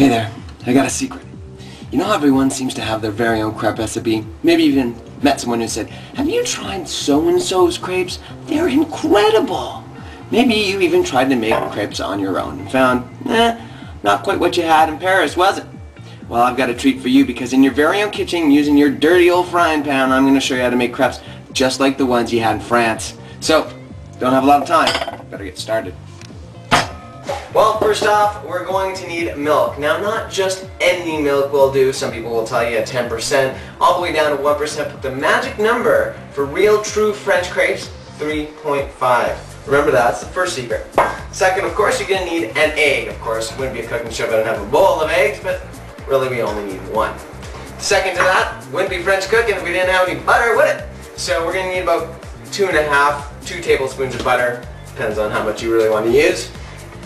Hey there, I got a secret. You know how everyone seems to have their very own crepe recipe? Maybe even met someone who said, have you tried so-and-so's crepes? They're incredible! Maybe you even tried to make crepes on your own and found, not quite what you had in Paris, was it? Well, I've got a treat for you because in your very own kitchen, using your dirty old frying pan, I'm going to show you how to make crepes just like the ones you had in France. So, don't have a lot of time. Better get started. Well, first off, we're going to need milk. Now, not just any milk will do. Some people will tell you 10%, all the way down to 1%. But the magic number for real, true French crepes, 3.5. Remember that. That's the first secret. Second, of course, you're going to need an egg. Of course, it wouldn't be a cooking show if I didn't have a bowl of eggs, but really we only need one. Second to that, wouldn't be French cooking if we didn't have any butter, would it? So we're going to need about 2 tablespoons of butter. Depends on how much you really want to use.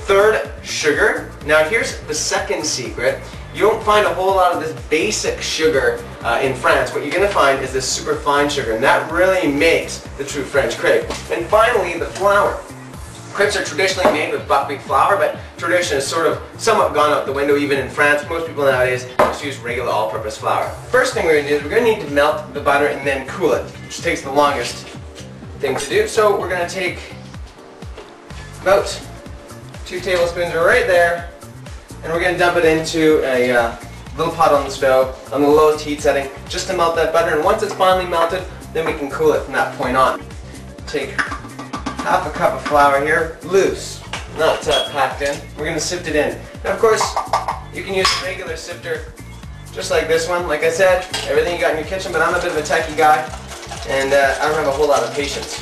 Third, sugar. Now here's the second secret. You don't find a whole lot of this basic sugar in France. What you're going to find is this super fine sugar, and that really makes the true French crepe. And finally, the flour. Crepes are traditionally made with buckwheat flour, but tradition has sort of somewhat gone out the window even in France. Most people nowadays just use regular all-purpose flour. First thing we're going to do is we're going to need to melt the butter and then cool it, which takes the longest thing to do. So we're going to take about 2 tablespoons right there, and we're going to dump it into a little pot on the stove on the lowest heat setting just to melt that butter. And once it's finally melted, then we can cool it from that point on. Take half a cup of flour here, loose, not packed in. We're going to sift it in. Now, of course, you can use a regular sifter just like this one. Like I said, everything you got in your kitchen, but I'm a bit of a techie guy, and I don't have a whole lot of patience.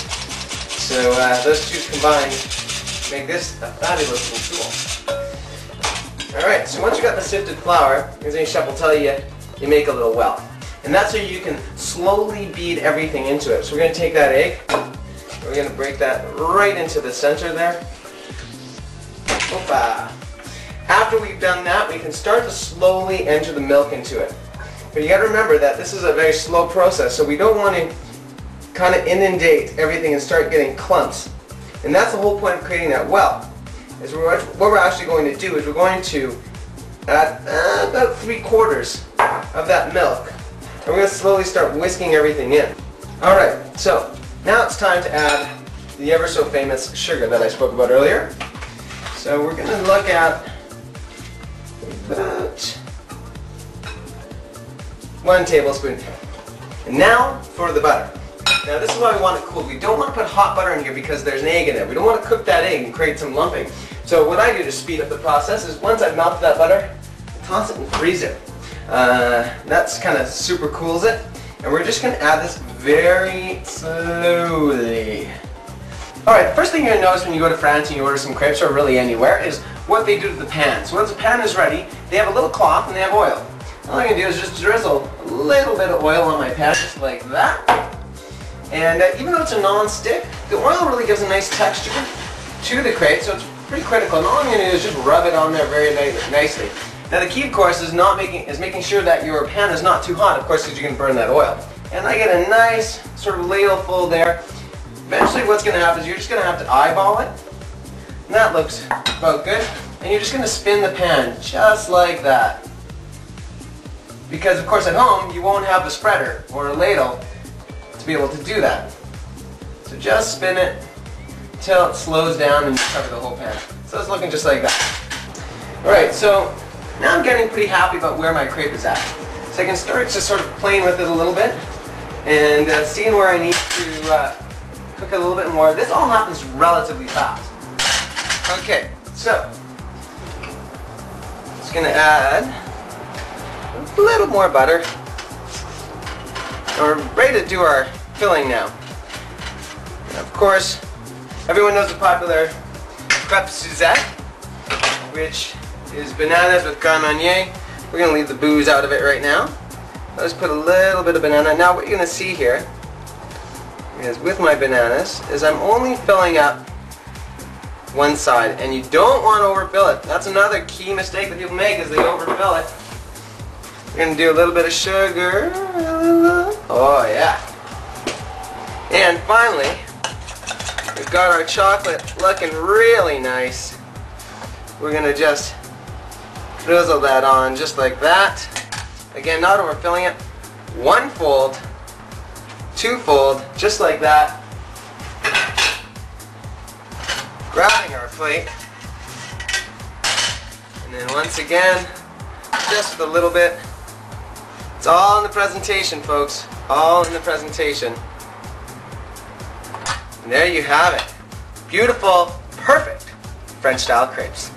So those two combined make this a fabulous little tool. Alright, so once you got the sifted flour, as any chef will tell you, you make a little well. And that's so you can slowly beat everything into it. So we're going to take that egg, we're going to break that right into the center there. Opa. After we've done that, we can start to slowly enter the milk into it. But you got to remember that this is a very slow process, so we don't want to kind of inundate everything and start getting clumps. And that's the whole point of creating that well. Is what we're actually going to do is we're going to add about 3/4 of that milk. And we're going to slowly start whisking everything in. Alright, so now it's time to add the ever so famous sugar that I spoke about earlier. So we're going to look at about 1 tablespoon. And now for the butter. Now this is why we want it cooled. We don't want to put hot butter in here because there's an egg in there. We don't want to cook that egg and create some lumping. So what I do to speed up the process is once I've melted that butter, I toss it and freeze it. That's kind of super cools it. And we're just going to add this very slowly. Alright, the first thing you're going to notice when you go to France and you order some crepes, or really anywhere, is what they do to the pan. So once the pan is ready, they have a little cloth and they have oil. All I'm going to do is just drizzle a little bit of oil on my pan, just like that. And even though it's a non-stick, the oil really gives a nice texture to the crepe, so it's pretty critical. And all I'm going to do is just rub it on there very nicely. Now the key, of course, is making sure that your pan is not too hot, of course, because you can burn that oil. And I get a nice sort of ladle full there. Eventually what's going to happen is you're just going to have to eyeball it. And that looks about good. And you're just going to spin the pan just like that. Because, of course, at home, you won't have a spreader or a ladle to be able to do that. So just spin it until it slows down and you cover the whole pan. So it's looking just like that. Alright, so now I'm getting pretty happy about where my crepe is at. So I can start just sort of playing with it a little bit and seeing where I need to cook it a little bit more. This all happens relatively fast. Okay, so just going to add a little more butter. We're ready to do our filling now. And of course, everyone knows the popular crepe Suzette, which is bananas with Grand Marnier. We're going to leave the booze out of it right now. Let's put a little bit of banana. Now what you're going to see here is with my bananas is I'm only filling up one side, and you don't want to overfill it. That's another key mistake that people make is they overfill it. We're going to do a little bit of sugar. Oh yeah. And finally, we've got our chocolate looking really nice. We're going to just Drizzle that on just like that. Again, not overfilling it. One fold, two fold, just like that. Grabbing our plate. And then once again, just with a little bit. It's all in the presentation, folks. All in the presentation. And there you have it. Beautiful, perfect French style crepes.